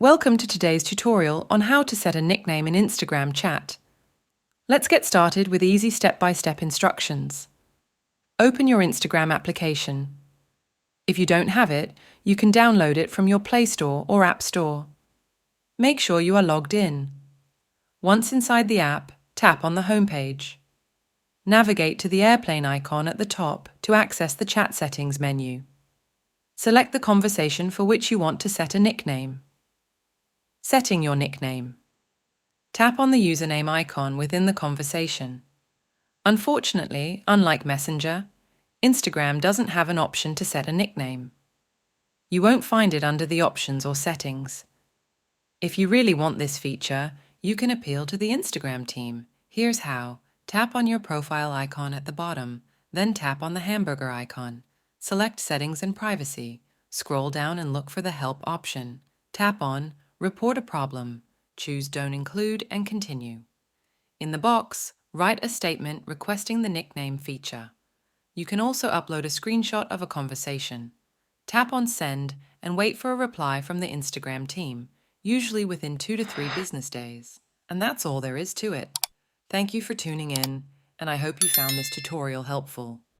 Welcome to today's tutorial on how to set a nickname in Instagram chat. Let's get started with easy step-by-step instructions. Open your Instagram application. If you don't have it, you can download it from your Play Store or App Store. Make sure you are logged in. Once inside the app, tap on the home page. Navigate to the airplane icon at the top to access the chat settings menu. Select the conversation for which you want to set a nickname. Setting your nickname. Tap on the username icon within the conversation. Unfortunately, unlike Messenger, Instagram doesn't have an option to set a nickname. You won't find it under the options or settings. If you really want this feature, you can appeal to the Instagram team. Here's how. Tap on your profile icon at the bottom, then tap on the hamburger icon. Select Settings and Privacy. Scroll down and look for the Help option. Tap on Report a Problem. Choose Don't Include and continue. In the box, write a statement requesting the nickname feature. You can also upload a screenshot of a conversation. Tap on Send and wait for a reply from the Instagram team, usually within 2 to 3 business days. And that's all there is to it. Thank you for tuning in, and I hope you found this tutorial helpful.